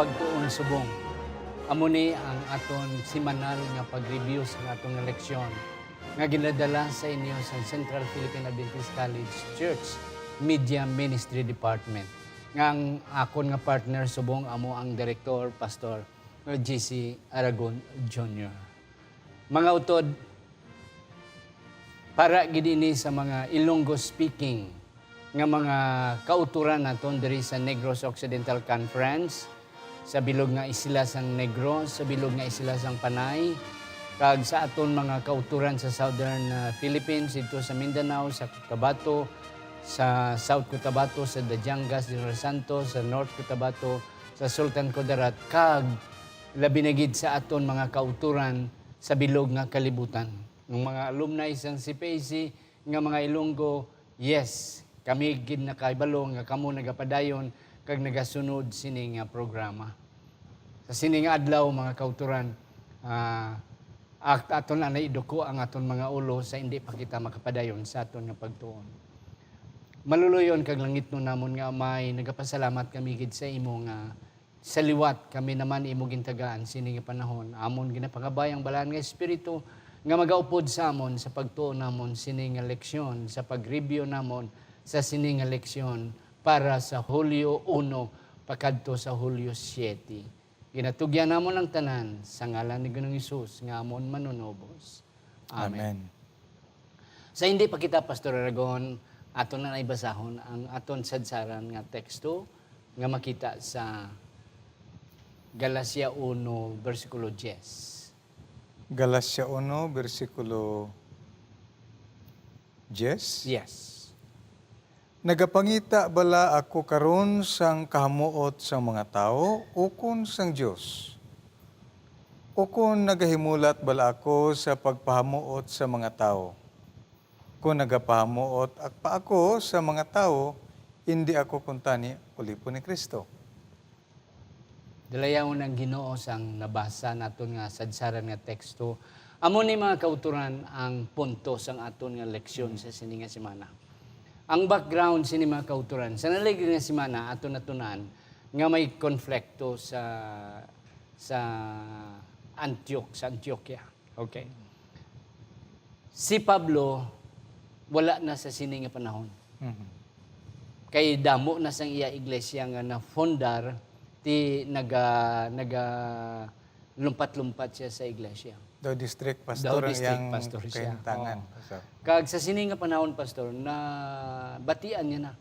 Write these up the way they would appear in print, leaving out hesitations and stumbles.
pagtuon subong. Amo ni ang aton semanal nga pag-review sa atong leksyon nga ginadala sa inyo sa Central Philippine Adventist College Church Media Ministry Department. Nga ang akon nga partner subong amo ang Director Pastor JC Aragon Jr. Mga utod, para gid ini sa mga Ilonggo speaking nga mga kauturan naton diri sa Negros Occidental Conference, sa bilog nga isla sang Negros, sa bilog nga isla sang Panay, kag sa aton mga kauturan sa Southern Philippines, dito sa Mindanao, sa Cotabato, sa South Cotabato, sa Dajangas, General Santos, sa North Cotabato, sa Sultan Kudarat, kag labi na gid sa aton mga kauturan sa bilog nga kalibutan. Ng mga alumni sang CPAC nga mga Ilonggo, yes, kami gid nakaibalo nga kamo nagapadayon kag nagasunod sini nga programa. Sa sini nga adlaw mga kauturan, aton na naiduko ang aton mga ulo sa hindi pa kita makapadayon sa aton nga pagtuon. Maluluyon kag langit no namon nga Amay, nagapasalamat kami gid sa imo nga sa liwat kami naman imo gintagaan sini nga panahon. Amon ginapangabay ang balaan nga espiritu nga magaupod sa amon sa pagtuon namon sini nga leksyon, sa pag-review namon sa sini nga leksyon para sa Hulyo 1 pakadto sa Hulyo 7. Ginatugyan namon ang tanan sa ngalan ni Ginoong Hesus nga amon manunobos. Amen. Sa hindi pa kita, Pastor Aragon, aton na naibasahon ang aton sadsaran nga teksto nga makita sa Galacia 1, versikulo 10. Galacia 1, versikulo 10. Yes. Nagapangita bala ako karon sang kahamuot sang mga tao ukon sang Dios. Ukon nagahimulat bala ako sa pagpahamuot sa mga tao. Kung nagapahamuot pa ako sa mga tao, hindi ako kuntani ulipo ni Kristo. Dalayaw ng Ginoo sang nabasa naton nga sadsaran nga teksto. Amo ni mga kauturan ang punto sang aton nga leksyon sa sini nga semana. Ang background sini mga kauturan, sa naligid nga semana aton natunan nga may konflikto sa Antioquia. Okay. Si Pablo wala na sa sini nga panahon. Kay damo na sang iya iglesia nga na-fondar ti lumpat-lumpat siya sa iglesia. Daw district pastor ang iyang pastor siya. kahintangan. Kag sa sini nga panahon, Pastor, na batian niya na.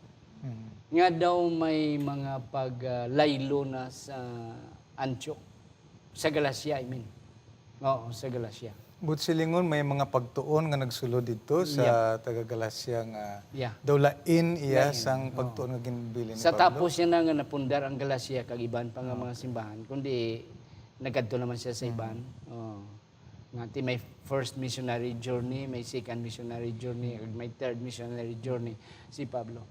Nga daw may mga paglaylo na sa Antioch. Sa Galacia, I mean. Oo, sa Galacia. But silingon may mga pagtuon nga nagsulod dito sa taga Galacia nga daw lain iya sang pagtuon nga ginbilin ni sa Pablo. tapos niya na nga napundar ang Galacia kag iban pa nga mga simbahan, kundi nagadto naman siya sa iban. Nga may first missionary journey, may second missionary journey, may third missionary journey si Pablo.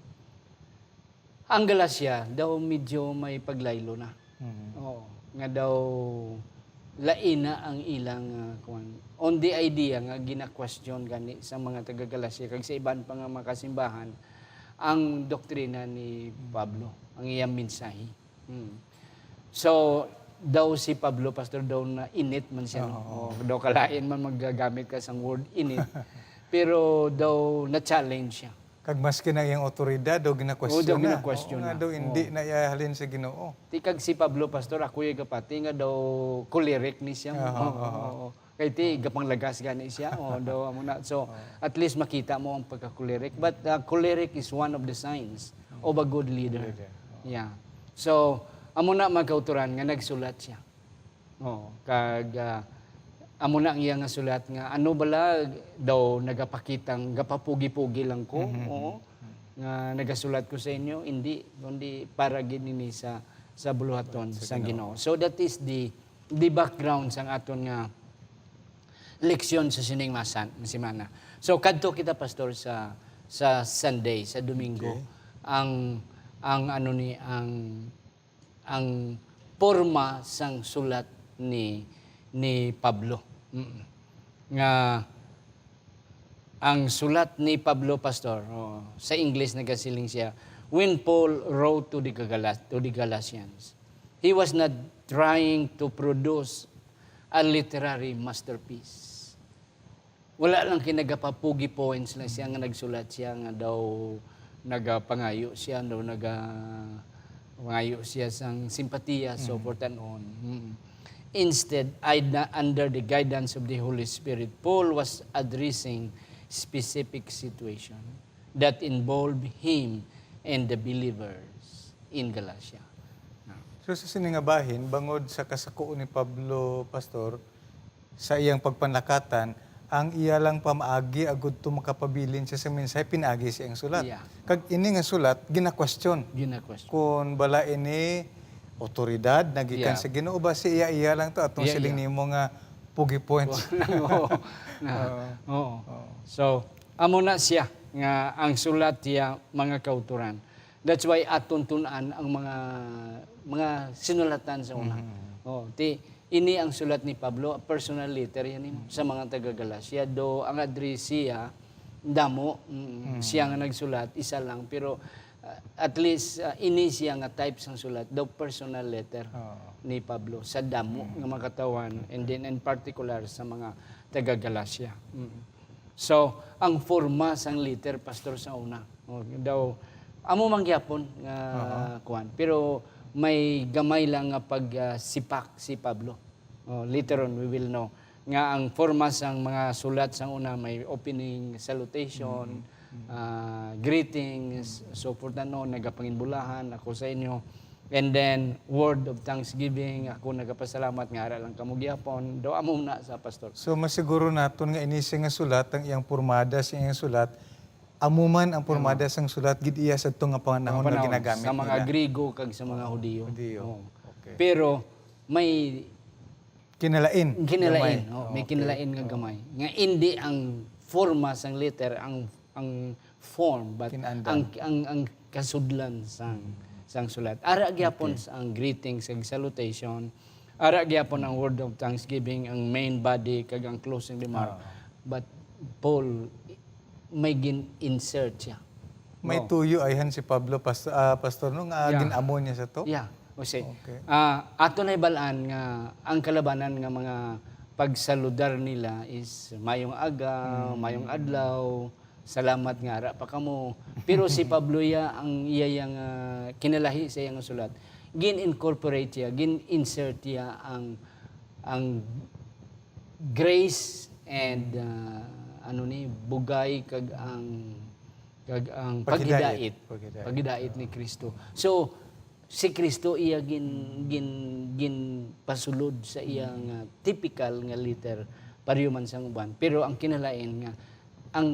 Ang Galacia daw medyo may paglaylo na. Oo, nga daw laina ang ilang on the idea nga gina-question gani sa mga taga-Galacia kag sa iban pa nga makasimbahan ang doktrina ni Pablo, ang iyang mensahe. So daw si Pablo, Pastor, daw na init man siya. Daw kalain man magagamit ka sa word init. Pero daw na-challenge siya. Kag maski na iyang otoridad daw gina-question daw na. gina-question na. Daw hindi na iyahalin sa Ginoo. Ti kag si Pablo, Pastor, ako yung kapati nga daw choleric ni siya. Kaya ti gapang lagas gani siya. Daw amo na. So at least makita mo ang pagka-choleric. But choleric is one of the signs of a good leader. Yeah. So amo na magkauturan nga nagsulat siya. Kag amo na ang iya nga sulat nga ano bala daw nagapakitang gapapugi-pugi lang ko. Nga nagasulat ko sa inyo, hindi kundi para ginini sa buluhaton sa Ginoo. So that is the background sang aton nga leksyon sa sining semana. So kadto kita, Pastor, sa Sunday, sa Domingo, ang porma sang sulat ni Pablo. Nga ang sulat ni Pablo, Pastor, sa English nagasiling siya, when Paul wrote to the Galatians, He was not trying to produce a literary masterpiece. Wala lang kinagapapugi points lang siya nga nagsulat, siya nga daw nagapangayo siya, daw pangayo siya sang simpatiya, so forth and on. Instead, under the guidance of the Holy Spirit, Paul was addressing specific situation that involved him and the believers in Galatia. So sa siningabahin, bangod sa kasako ni Pablo, Pastor, sa iyang pagpanlakatan, ang iya lang pamaagi agud to makapabilin siya sa mensahe, pinaagi siya ang sulat. Yeah. Kag ini nga sulat, gina-question. Gina-question. Kung bala ini otoridad, nagikan Yeah. sa Ginoo ba si iya lang to atong siling nimo nga pugi points. Oo. So, amo na siya nga ang sulat niya mga kauturan. That's why aton tun-an ang mga sinulatan sa una. Ini ang sulat ni Pablo, personal letter yan sa mga taga-Galacia. Do ang adresiya damo siya nga nagsulat isa lang, pero at least ini siya nga type sang sulat, do personal letter ni Pablo sa damo nga makatawan, and then in particular sa mga taga-Galacia. So, ang forma sang letter, pastor, sa una, daw amo mangyapon nga kuan, pero may gamay lang nga pagsipak si Pablo. Later on we will know nga ang forma sang mga sulat sang una may opening salutation, greetings, so forth and on, nagapanginbulahan ako sa inyo, and then word of thanksgiving, ako nagapasalamat nga ara lang kamo gyapon, do amo na sa pastor. So masiguro naton nga inisi nga sulat ang iyang pormada sa iyang sulat, amuman ang pormada sang sulat gid iya sa nga panahon nga ginagamit sa mga nila. Griego kag sa mga Hudiyo. Okay. Pero may Kinalain. kinalain, Gamay. may kinalain nga gamay. Nga hindi ang forma sang letter ang form, but Kinandan. ang kasudlan sang sulat. Ara gyapon ang greetings ag salutation. Ara gyapon ang word of thanksgiving, ang main body kag ang closing remark. But Paul may insert siya. May tuyo ayhan si Pablo pastor no nga Yeah. ginamo niya sa to. Yeah. Kasi Okay. ato na ibalaan nga ang kalabanan nga mga pagsaludar nila is mayong aga, mayong adlaw, salamat nga ara pa kamo. Pero si Pablo ang iyang kinalahi sa iyang sulat, gin-incorporate siya, gin-insert siya ang grace and bugay kag ang Paghidait. paghidait ni Kristo. So si Kristo iya gin pasulod sa iyang typical nga liter pariuman sang uban, pero ang kinalain nga ang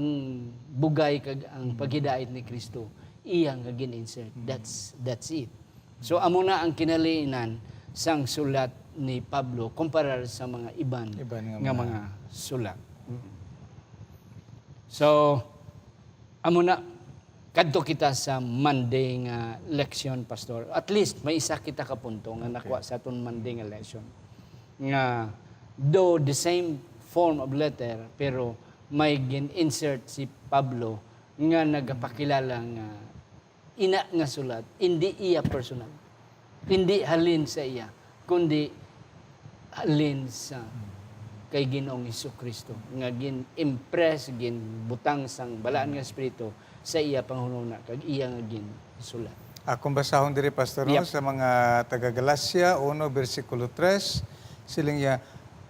bugay kag ang paghidait ni Kristo iya nga gin-insert. That's it. So amo na ang kinaliinan sang sulat ni Pablo kumpara sa mga iban nga mga sulat. So amo na kadto kita sa Monday nga leksyon, pastor. At least may isa kita ka punto nga nakuha sa aton Monday nga lesson. Nga though the same form of letter, pero may gin-insert si Pablo nga nagapakilala nga ina nga sulat, hindi iya personal. Hindi halin sa iya, kundi halin sa kay Ginoong Hesukristo nga gin-impress, gin-butang sang balaan nga espiritu sa iya panghununa kag iya nga ginsulat. Akong basahon diri pastor no, Yep. sa mga taga Galacia 1 bersikulo 3 siling ya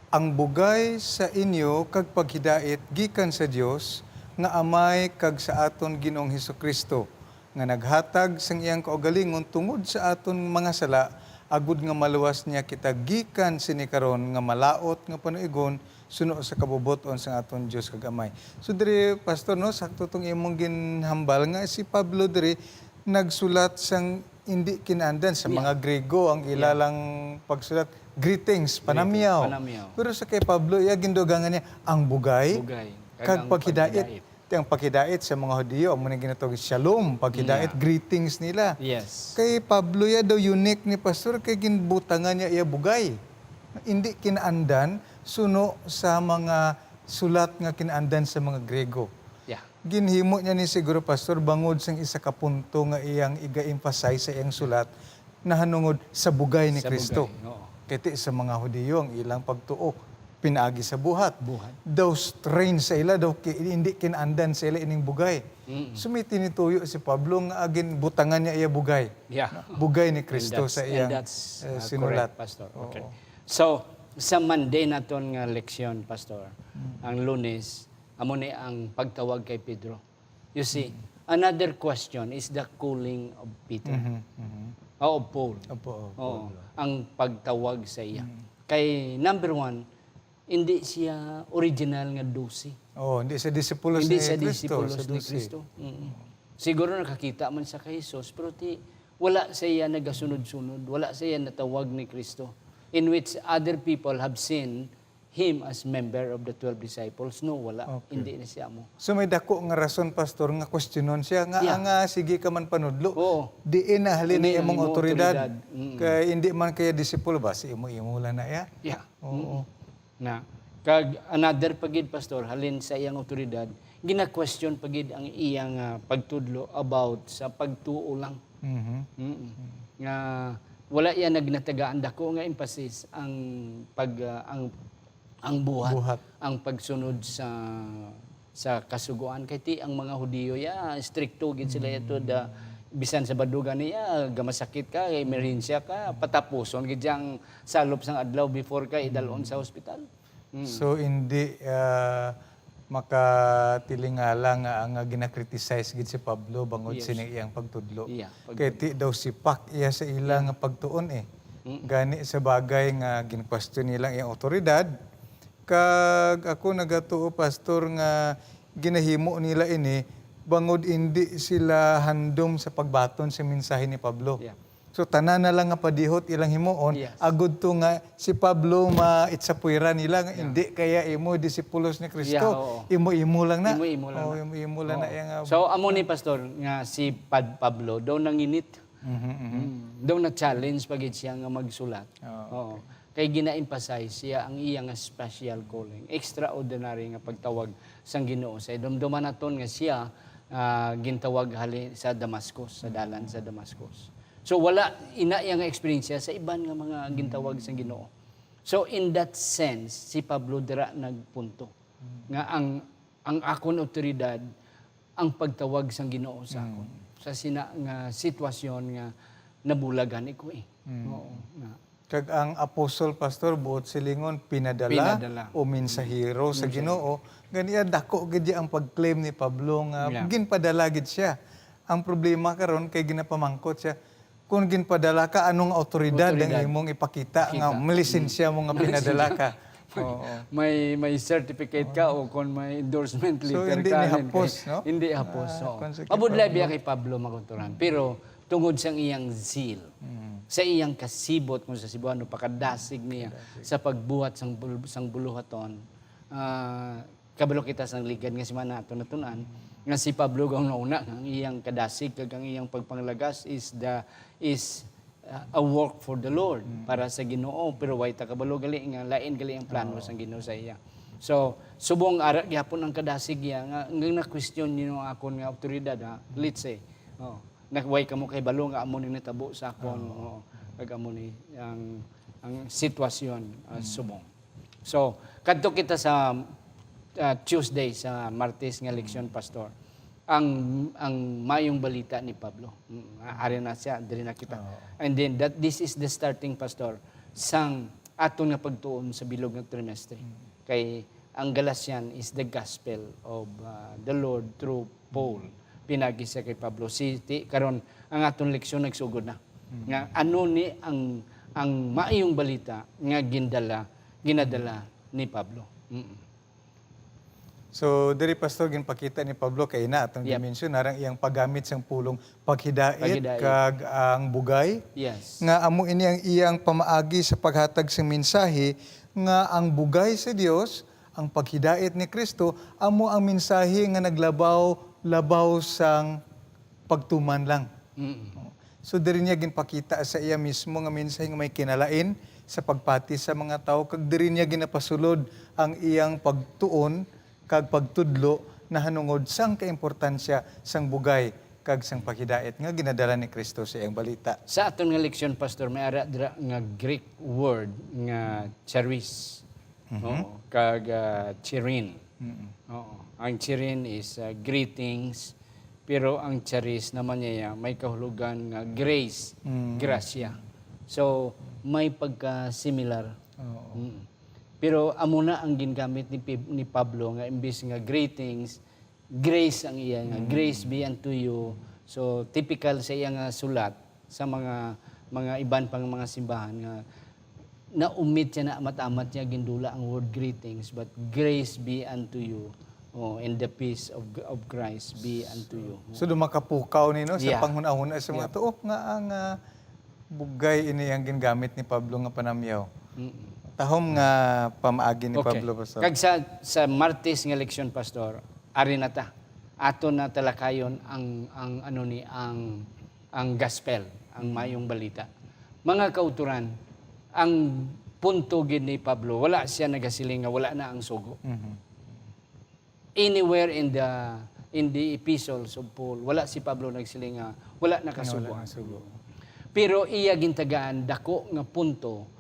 ang bugay sa inyo kag paghidait gikan sa Dios nga amay kag sa aton Ginoong Hesukristo nga naghatag sang iyang kaugalingon tungod sa aton mga sala agud nga maluwas niya kita gikan sini karon nga malaot nga panuigon suno sa kabubuton sa aton Dios kag amay. So diri pastor no sakto tong imong ginhambal nga si Pablo diri nagsulat sang hindi kinandan sa mga Grego ang ilalang pagsulat greetings panamyaw. Pero sa kay Pablo iya gindugangan niya ang bugay kag paghidait. Ang paghidait sa mga Hudiyo amo ni ginatawag shalom, paghidait greetings nila. Yes. Kay Pablo ya daw unique ni pastor kay ginbutangan niya iya bugay. Hindi kinaandan suno sa mga sulat nga kinaandan sa mga Grego. Yeah. Ginhimo niya ni siguro pastor bangod sang isa ka punto nga iyang iga-emphasize sa iyang sulat nahanungod sa bugay ni Sa Kristo. bugay, oo. Kiti sa mga Hudiyo ang ilang pagtuo pinaagi sa buhat. Buhat. Daw strain sa ila, daw hindi kinaandan sa ila ining bugay. Sumiti ni tuyo si Pablo nga agin butangan niya iya bugay. Yeah. Bugay ni Kristo sa iyang and that's sinulat. correct, Pastor. Okay. So, sa Monday naton nga leksyon, Pastor, ang Lunes, amo ni ang pagtawag kay Pedro. You see, another question is the calling of Peter. O of Paul. Opo. Oo, ang pagtawag sa iya. Kay number one, hindi siya original nga 12. Oh, hindi sa disipulos Hindi ni sa Kristo. disipulos sa ni 12. Kristo. Siguro nakakita man sa kay Jesus, pero wala sa iya nagasunod-sunod, wala sa iya natawag ni Kristo, in which other people have seen him as member of the 12 disciples. No, wala. Hindi na siya mo. So may dako nga rason, Pastor, nga questionon siya nga Yeah. nga sige ka man panudlo. Oo. Diin na halin Hindi ni ang imong imong otoridad. otoridad. Kay hindi man kaya disipulo ba si imo lang na ya. Yeah. Oo. Na kag another pagid, Pastor, halin sa iyang otoridad, gina-question pagid ang iyang pagtudlo about sa pagtuo lang. Nga wala iya nagnatagaan dako nga emphasis ang ang buhat, ang pagsunod sa kasuguan kay ti ang mga Hudiyo stricto gid sila ito bisan sa badugan niya gamasakit ka, emerhensya ka, patapuson gid yang salop sang adlaw before ka idalon sa ospital. So hindi makatilingala nga ang ginakriticize gid si Pablo bangod sini iyang pagtudlo. Yeah, Kay ti daw sipak iya sa ilang nga pagtuon Gani sa bagay nga gin-question nilang iyang otoridad. Kag ako nagatuo, Pastor, nga ginahimo nila ini bangod hindi sila handom sa pagbaton sa mensahe ni Pablo. Yeah. So tanan na lang nga padihot ilang himuon, Yes. agud to nga si Pablo maitsapuira nila nga hindi kaya imo disipulos ni Kristo. Yeah, oo. Imo lang na. Imo lang na. Imo lang na yang So amo ni Pastor nga si Pablo daw nanginit. Daw na challenge pagid siya nga magsulat. Oo. Kay gina-emphasize siya ang iyang special calling, extraordinary nga pagtawag sang Ginoo sa dumduman naton nga siya gintawag hali sa Damascus, sa dalan sa Damascus. So wala ina yang experience sa iban nga mga gintawag sang Ginoo. So in that sense si Pablo dira nagpunto nga ang akon otoridad ang pagtawag sang Ginoo sa akon sa sina nga sitwasyon nga nabulagan iko Oo. Nga. Kag ang apostol, Pastor, buot silingon pinadala. O mensahero sa Ginoo. Ganiya dako gid ang pag-claim ni Pablo nga ginpadala gid siya. Ang problema karon kay ginapamangkot siya kung ginpadala ka anong otoridad ang imong ipakita nga lisensya mo nga pinadala ka. Oo. May certificate ka o kung may endorsement So, letter hindi ka. ni hapos, no? Hindi hapos. kung sa Mabudlay biya kay Pablo magunturan. Pero tungod sa iyang zeal, sa iyang kasibot kung sa Cebuano, pakadasig niya sa pagbuhat sang buluhaton, kabalo kita sang ligad nga si Manato natunan, nga si Pablo ang nauna, ang iyang kadasig, kag ang iyang pagpanglagas is a work for the Lord para sa Ginoo, pero way ta kabalo gali nga lain gali ang plano sang Ginoo sa iya. So subong ara gyapon ang kadasig iya nga na question niyo akon nga awtoridad let's say nakway kamo kay balo nga amo ni natabo sa akon kag amo ni ang sitwasyon subong. So kadto kita sa Tuesday sa Martes nga leksyon, Pastor. Ang mayong balita ni Pablo. Ari na siya, diri na kita. And then this is the starting, Pastor, sang aton nga pagtuon sa bilog nga trimestre. Kay ang Galatian is the gospel of the Lord through Paul. Pinagi siya kay Pablo. Karon ang aton leksyon nagsugod na. Nga ano ni ang maayong balita nga ginadala ni Pablo. So, diri Pastor, ginpakita ni Pablo kay na atong dimensyon narang iyang paggamit sang pulong paghidait kag ang bugay. Yes. Nga amo ini ang iyang pamaagi sa paghatag sang mensahe nga ang bugay sa Dios, ang paghidait ni Kristo, amo ang mensahe nga naglabaw sang pagtuman lang. So diri niya ginpakita sa iya mismo nga mensahe nga may kinalain sa pagpati sa mga tao, kag diri niya ginapasulod ang iyang pagtuon kag pagtudlo na hanungod sang kaimportansya sang bugay kag sang pakidait nga ginadala ni Kristo sa iyang balita. Sa aton nga leksyon, Pastor, may ara dira nga Greek word nga charis. Oo, kag chirin. Oo. Ang chirin is greetings, pero ang charis naman niya may kahulugan nga grace, gracia. So, may pagka-similar. Oo. Pero amo na ang gingamit ni Pablo nga imbis nga greetings, grace ang iya nga, grace be unto you. So, typical sa iya nga sulat sa mga iban pang mga simbahan nga naumit siya na amat-amat niya gindula ang word greetings, but grace be unto you. Oh, and the peace of Christ be unto you. So dumakapukaw nino sa Yeah. panghuna-huna sa mga tuop nga ang bugay ini ang gingamit ni Pablo nga panamyaw. Tahom nga pamaagi ni Pablo Pastor. Kag sa Martes nga leksyon, Pastor, ari na ta. Ato na talakayon ang gospel, ang mayong balita. Mga kauturan, ang punto gid ni Pablo, wala siya nagasiling nga wala na ang sugo. Anywhere in the epistles of Paul, wala si Pablo nagsiling nga wala na kasugo. Pero iya gintagaan dako nga punto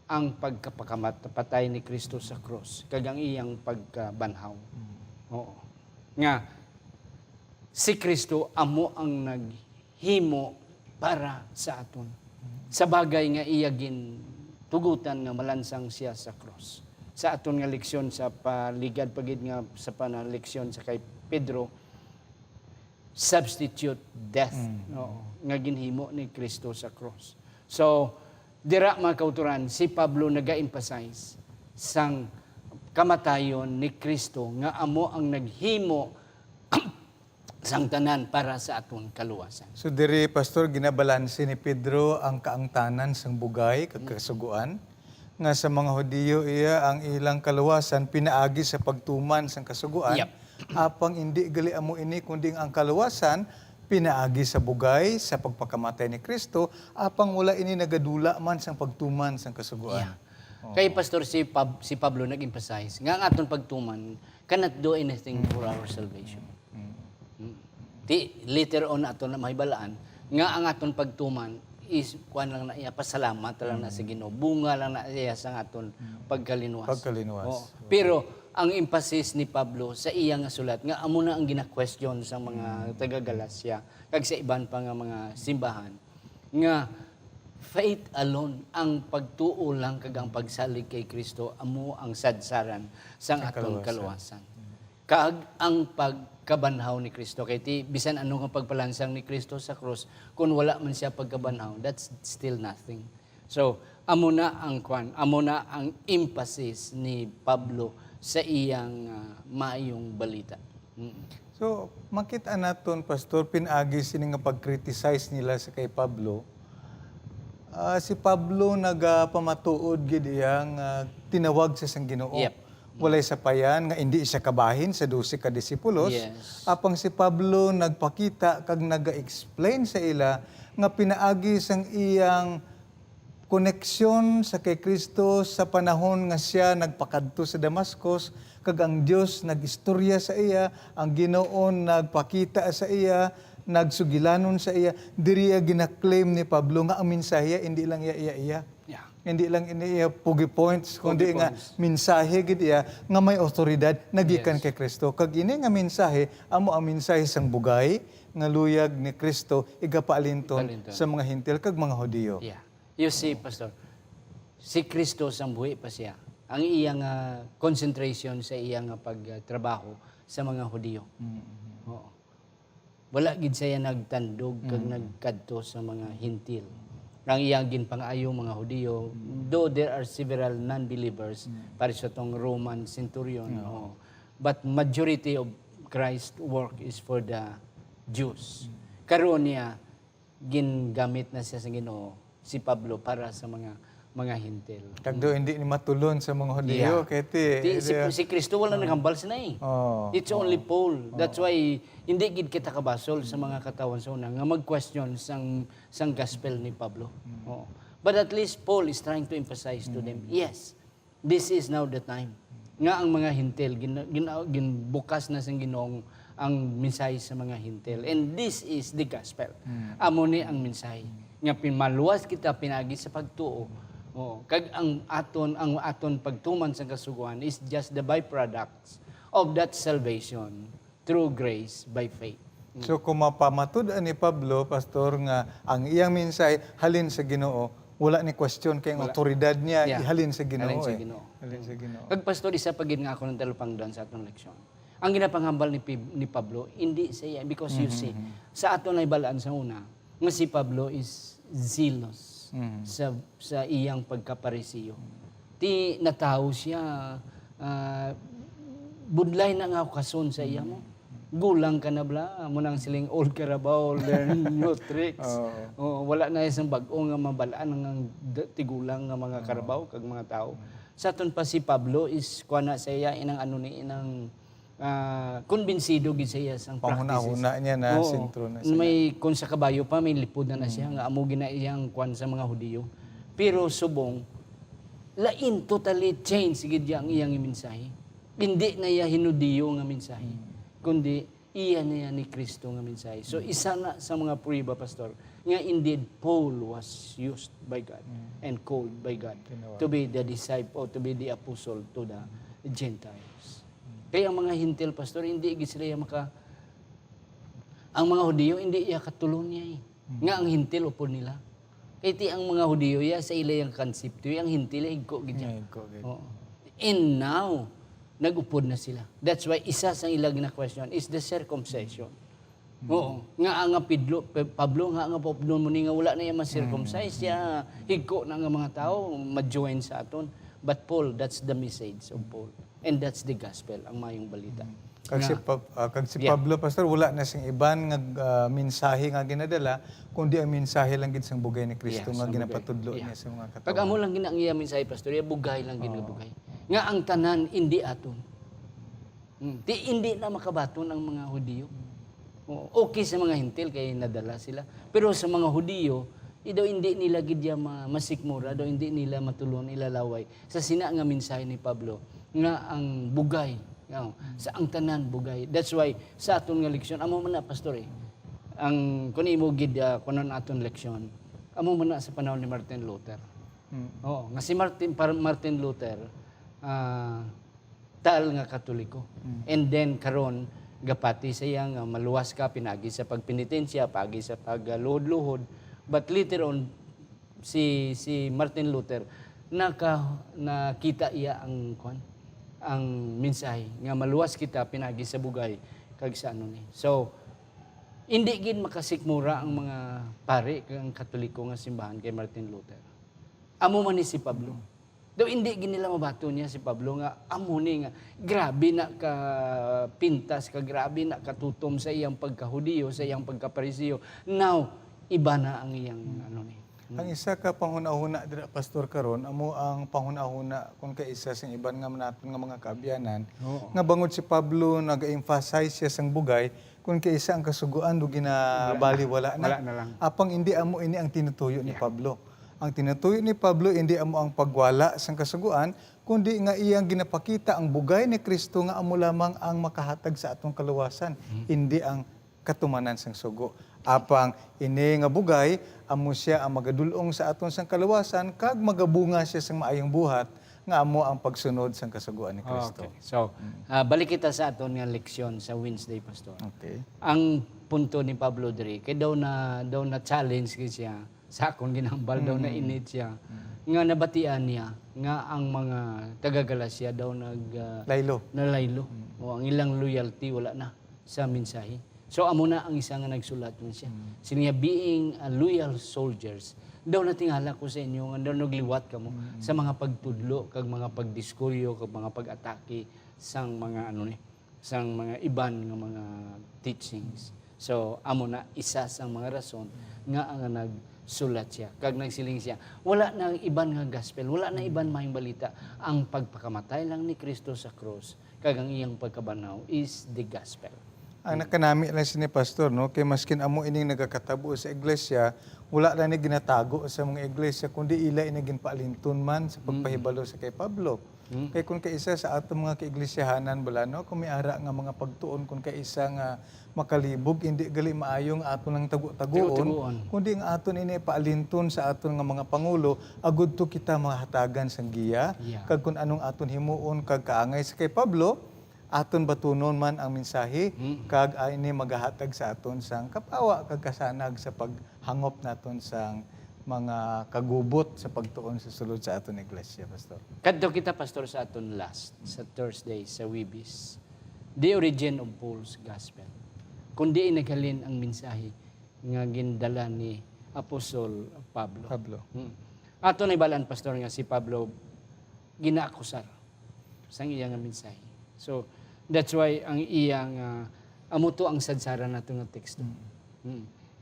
ang pagkapakamatay ni Kristo sa cross kag ang iyang pagkabanhaw. Oo. Nga si Kristo amo ang naghimo para sa aton. Sa bagay nga iya gin tugutan nga malansang siya sa cross. Sa aton nga leksyon sa paligad pagid nga sa panaleksyon sa kay Pedro, substitute death, nga ginhimo ni Kristo sa cross. So, dira mga kauturan, si Pablo naga-emphasize sang kamatayon ni Kristo nga amo ang naghimo sang tanan para sa aton kaluwasan. So diri Pastor ginabalanse ni Pedro ang kaangtanan sang bugay kag kasuguan nga sa mga Hudiyo iya ang ilang kaluwasan pinaagi sa pagtuman sang kasuguan. Yep. Apang hindi gali amo ini kundi ang kaluwasan pinaagi sa bugay sa pagpakamatay ni Kristo apang wala ini nagadula man sang pagtuman sang kasuguan. Kay Pastor si Pablo nag-emphasize nga ang aton pagtuman cannot do anything for our salvation. Later on aton na mahibalaan nga ang aton pagtuman is kuan lang na iya pasalamat lang na sa Ginoo, bunga lang na iya sa aton pagkalinuwas. Pagkalinuwas. Pero ang emphasis ni Pablo sa iya nga sulat nga amo na ang gina-question sa mga taga-Galacia kag sa iban pa nga mga simbahan nga faith alone, ang pagtuo lang kag ang pagsalig kay Kristo amo ang sadsaran sang aton kaluwasan. Kag ang pagkabanhaw ni Kristo kay ti bisan ano nga pagpalansang ni Kristo sa cross kung wala man siya pagkabanhaw, that's still nothing. So amo na ang emphasis ni Pablo sa iyang maayong balita. So makita naton Pastor pinagi sini nga pag-criticize nila sa kay Pablo. Si Pablo nagapamatuod gid iyang tinawag sa sang Ginoo. Yep. Walay sapayan nga hindi siya kabahin sa 12 ka disipulos. Yes. Apang si Pablo nagpakita kag naga-explain sa ila nga pinaagi sang iyang koneksyon sa kay Kristo sa panahon nga siya nagpakadto sa Damascus kag ang Dios nagistorya sa iya, ang Ginoo nagpakita sa iya, nagsugilanon sa iya. Diri gina-claim ni Pablo nga ang mensahe hindi lang iya. Yeah. Hindi lang ini pugi points, kundi nga mensahe gid iya nga may otoridad nagikan kay Kristo. Kag ini nga mensahe amo ang mensahe sang bugay nga luyag ni Kristo igapaalinton sa mga Hintil kag mga Hudiyo. Yeah. You see, Pastor, si Kristo sang buhi pa siya. Ang iyang concentration sa iyang pagtrabaho sa mga Hudiyo. Oo. Wala gid siya nagtandog kag nagkadto sa mga Hintil. Ang iyang ginpang-ayo mga Hudiyo, though there are several non-believers para sa tong Roman centurion, but majority of Christ's work is for the Jews. Karon niya gingamit na siya sa Ginoo si Pablo para sa mga Hintil. Kag do hindi ni matulon sa mga Hudiyo kay Si Kristo wala naghambal sa nay. It's only Paul. That's why hindi gid kita kabasol sa mga katawan sa una nga mag-question sang gospel ni Pablo. But at least Paul is trying to emphasize to them, yes, this is now the time. Nga ang mga Hintil ginbukas na sang Ginoong ang mensahe sa mga hintil. And this is the gospel. Amo ni ang mensahe. Nga pimaluwas kita pinagi sa pagtuo. Kag ang aton pagtuman sa kasuguan is just the byproducts of that salvation through grace by faith. So kung mapamatud ni Pablo, Pastor, nga ang iyang minsay halin sa Ginoo, wala ni question kay ang otoridad niya ihalin sa Ginoo. Halin sa Ginoo. Halin sa Ginoo. Kag pastor, isa pagid nga ako ng talupangdan sa atong leksyon. Ang ginapangambal ni Pablo, hindi siya, because you see, sa aton ay balaan sa una, nga si Pablo is zealous sa iyang pagkaparisiyo. Ti natawo siya, budlay na nga kason sa iya mo. Gulang ka na bla, mo nang siling old Carabao, learn new tricks. Wala na isang bag-o nga mabalaan ng tigulang nga mga Carabao kag mga tao. Sa aton pa si Pablo is kuha na sa iya inang inang kumbinsido gid sa iya sang practices. Panghuna-huna niya na sentro na siya. May kung sa kabayo pa may lipod na siya nga amo gina iyang kuan sa mga Hudiyo. Pero subong lain totally change gid ang iyang mensahe. Hindi na iya hinudiyo nga mensahe, kundi iya niya ni Kristo nga mensahe. So isa na sa mga prueba, pastor, nga indeed Paul was used by God and called by God to be the disciple, to be the apostle to the Gentiles. Kaya ang mga hintil, pastor, hindi gid sila ang mga Hudiyo hindi iya katulon niya nga ang hintil upod nila. Kaya ti ang mga Hudiyo sa ilayang konsepto, ang hintil higko gid siya. And now nagupod na sila. That's why isa sa ilang na question is the circumcision. Nga ang Pablo nga popdon mo ni nga wala na iya ma-circumcise siya, higko na nga mga tao ma-join sa aton. But Paul, that's the message of Paul. And that's the gospel, ang mayong balita. Kag si Pablo, Pastor, wala na sing iban nga mensahe nga ginadala, kundi ang mensahe lang gid sang bugay ni Kristo nga ginapatudlo niya sa mga katao. Pag amo lang gina ang iya mensahe, pastor, bugay lang ginabugay. Nga ang tanan hindi aton. Hindi na makabaton ang mga Hudiyo. Okay sa mga hintil kay nadala sila. Pero sa mga Hudiyo, daw hindi nila gidya masikmura, daw hindi nila matulon ilalaway sa sina nga mensahe ni Pablo nga ang bugay, sa ang tanan bugay. That's why sa aton nga leksyon amo man na, pastor, ang kun imo gid kunon aton leksyon, amo man na sa panahon ni Martin Luther. Nga si Martin Luther tal nga Katoliko. And then karon gapati sa iya nga maluwas ka pinagi sa pagpenitensya, pagi sa pagluhod-luhod. But later on si Martin Luther nakita iya ang mensahe nga maluwas kita pinagi sa bugay kag sa ni. So hindi gid makasikmura ang mga pare kang Katoliko nga simbahan kay Martin Luther. Amo man ni si Pablo. Daw hindi gid nila mabato niya si Pablo nga amo ni nga grabe na ka pintas, ka grabe na katutom sa iyang pagkahudiyo, sa iyang pagkaparisiyo. Now iba na ang iyang Ang isa ka panghuna-huna dira, Pastor, karon amo ang panghuna-huna kung kay isa sing iban nga naton nga mga kaabyanan nga bangod si Pablo nag-emphasize siya sang bugay kung kay isa ang kasuguan do ginabaliwala na. Wala na lang. Apang hindi amo ini ang tinutuyo ni Pablo. Ang tinutuyo ni Pablo hindi amo ang pagwala sang kasuguan, kundi nga iyang ginapakita ang bugay ni Kristo nga amo lamang ang makahatag sa atong kaluwasan, hindi ang katumanan sang sugo. Apang ini nga bugay amo siya ang magadulong sa aton sang kaluwasan kag magabunga siya sang maayong buhat nga amo ang pagsunod sang kasuguan ni Kristo. Okay. So, balik kita sa aton nga leksyon sa Wednesday, pastor. Okay. Ang punto ni Pablo diri kay daw na challenge siya sa akong ginambal daw na init siya nga nabatian niya nga ang mga taga-Galacia daw nalaylo. O ang ilang loyalty wala na sa mensahe. So amo na ang isa nga nagsulat nun siya. Sila being loyal soldiers. Daw natingala ko sa inyo nga daw nagliwat kamo sa mga pagtudlo kag mga pagdiskuryo kag mga pag-atake sang mga sang mga iban nga mga teachings. So amo na isa sa mga rason nga ang nagsulat siya. Kag nagsiling siya, wala na iban nga gospel, wala na iban mahing balita. Ang pagpakamatay lang ni Kristo sa krus kag ang iyang pagkabanaw is the gospel. Ang nakanami lang si Pastor, no? Kay maskin amo ining nagakatabo sa iglesia, wala lang ni ginatago sa mga iglesia, kundi ila ini ginpaalinton man sa pagpahibalo sa kay Pablo. Kay kung kaisa sa atong mga kaiglesiyahanan bala no, kung may ara nga mga pagtuon kung kaisa nga makalibog hindi gali maayo nga aton nang Taguon. tagu-taguon kundi nga aton ini paalinton sa aton nga mga pangulo agud to kita mahatagan sang giya Yeah. kag kun anong aton himuon kag kaangay sa kay Pablo aton batunon man ang mensahe kag ini magahatag sa aton sang kapawa kag kasanag sa paghangop naton sang mga kagubot sa pagtuon sa sulod sa aton iglesia, Pastor. Kadto kita, Pastor, sa aton last, sa Thursday, sa Wibis. The origin of Paul's gospel. Kundi naghalin ang mensahe nga gindala ni Apostol Pablo. Ato na ibalaan, Pastor, nga si Pablo ginaakusar sa iyang mensahe. So, that's why ang iyang amuto ang sadsaran nato nga teksto.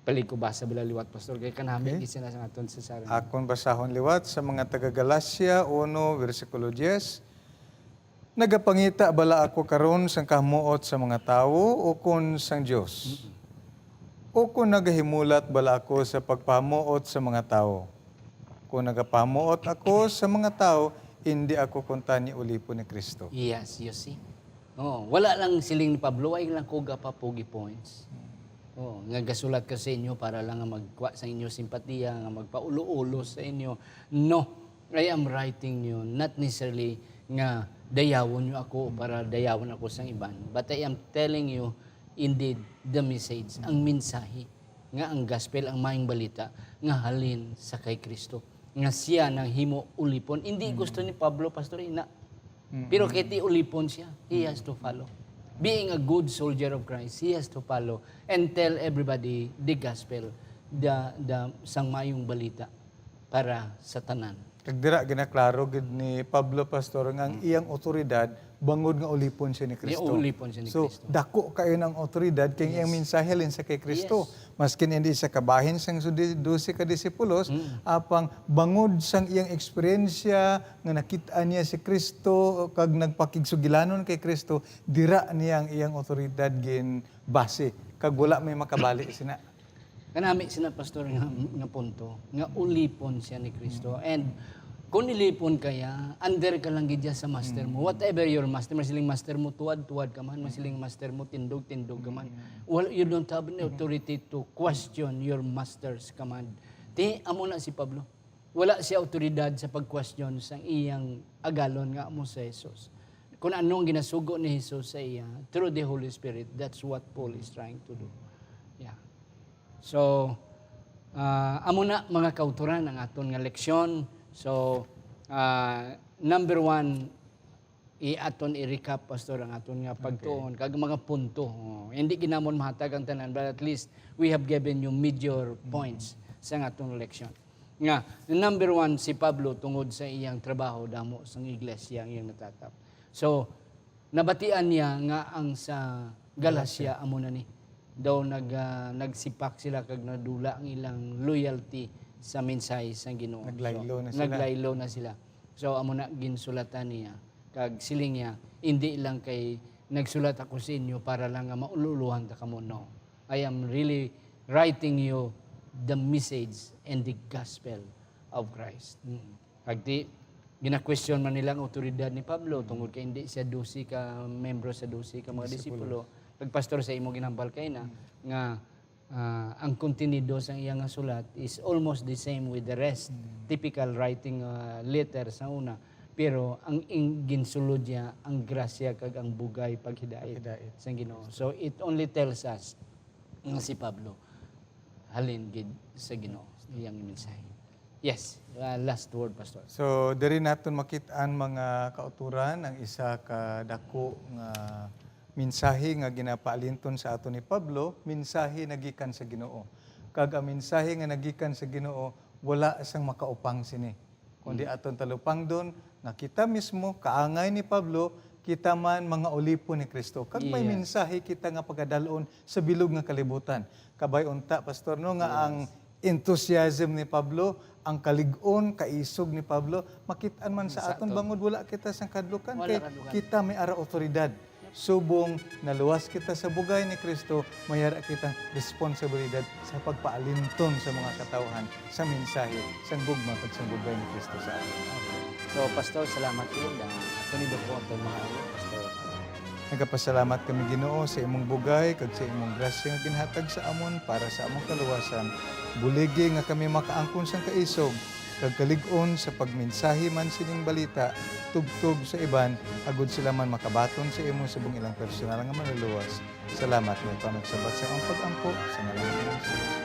Palig ko basa bila liwat, Pastor, kay kanami okay. Gisina sa aton sadsaran. Akon basahon liwat sa mga taga Galacia 1 versikulo 10. Nagapangita bala ako karon sang kamuot sa mga tawo o kun sang Dios. O kung nagahimulat bala ako sa pagpamuot sa mga tao. Kung nagapamuot ako sa mga tao, hindi ako kuntani ulipo ni Kristo. Yes, you see. Oh, wala lang siling ni Pablo, ay lang kuga pa pogi points. Oh, nga gasulat ka sa inyo para lang nga magkuha sa inyo simpatiya, nga magpaulo-ulo sa inyo. No, I am writing you not necessarily nga dayawon nyo ako para dayawon ako sa iban. But I am telling you indeed the message, ang mensahe, nga ang gospel, ang maayong balita, nga halin sa kay Kristo. Nga siya nang himo ulipon. Hindi gusto ni Pablo, Pastor, ina. Pero kiti ulipon siya, he has to follow. Being a good soldier of Christ, he has to follow and tell everybody the gospel, the sang mayong balita para sa tanan. Kagdira ginaklaro gid ni Pablo Pastor nga ang iyang otoridad bangod nga ulipon siya ni Kristo. Ulipon siya ni So Kristo. dako kayo ng otoridad kay iyang mensahe lin sa kay Kristo. Maskin hindi sa kabahin sang 12 ka disipulos, apang bangod sang iyang eksperyensya nga nakita niya si Kristo kag nagpakigsugilanon kay Kristo, dira niya ang iyang otoridad gin base kag wala may makabali sina. Kanami sina Pastor nga punto, nga ulipon siya ni Kristo. And kung nilipon kaya, under ka lang gidya sa master mo. Whatever your master, masiling master mo, tuwad ka man, masiling master mo, tindog ka man. Well, you don't have the authority to question your master's command. Amo na si Pablo. Wala siya autoridad sa pag-question sa iyang agalon nga amo sa Jesus. Kung anong ginasugo ni Jesus sa iya, through the Holy Spirit, that's what Paul is trying to do. Yeah. So, amo na mga kauturan ang aton nga leksyon. So, number 1, aton i-recap, Pastor, ang aton nga pagtuon. Kag mga punto. Hindi ginamon mahatag ang tanan, but at least we have given you major points sa aton leksyon. Nga, number 1, si Pablo tungod sa iyang trabaho damo sa iglesia ang iyang natatap. So, nabatian niya nga ang sa Galacia amo na ni. Daw nagsipak sila kag nadula ang ilang loyalty sa mensahe sa Ginoo. Naglaylo na sila. So amo na ginsulatan niya kag siling niya hindi lang kay nagsulat ako sa inyo para lang nga maululuhan ta kamo, no. I am really writing you the message and the gospel of Christ. Kag di gina-question man nila ang otoridad ni Pablo tungod kay hindi siya 12 ka membro sa 12 ka mga disipulo. Pag pastor sa imo ginambal kay na nga ang kontenido sa iyang sulat is almost the same with the rest. Typical writing letter sa una. Pero ang ginsulod niya, ang grasya kag ang bugay paghidait sa Ginoo. So it only tells us nga si Pablo halin gid sa Ginoo iyang mensahe. Yes, last word, Pastor. So diri naton makit-an mga kauturan ang isa ka dako nga mensahe nga ginapaalinton sa ato ni Pablo, mensahe nagikan sa Ginoo. Kag ang mensahe nga nagikan sa Ginoo wala sang makaupang sini. Kundi aton talupang don nga kita mismo kaangay ni Pablo, kita man mga ulipo ni Kristo. Kag may mensahe kita nga pagadalon sa bilog nga kalibutan. Kabay unta, Pastor, no nga ang enthusiasm ni Pablo, ang kalig-on, kaisog ni Pablo, makit-an man sa aton bangod wala kita sang kadlukan kay kita may ara otoridad. Subong naluwas kita sa bugay ni Kristo, mayara kitang responsibilidad sa pagpaalinton sa mga katawhan sa mensahe, sa gugma pag sa bugay ni Kristo sa atin. So, Pastor, salamat din. Ato ni po ang mga ulo, Pastor. Nagapasalamat kami Ginoo sa imong bugay kag sa imong grasya nga ginhatag sa amon para sa among kaluwasan. Buligi nga kami makaangkon sang kaisog kag kalig-on sa pagmensahe man sining balita tugtog sa iban agud sila man makabaton sa imo subong ilang personal nga manluluwas. Salamat mo pa nagsabat sa among pag-angko sa ngalan ni Jesus.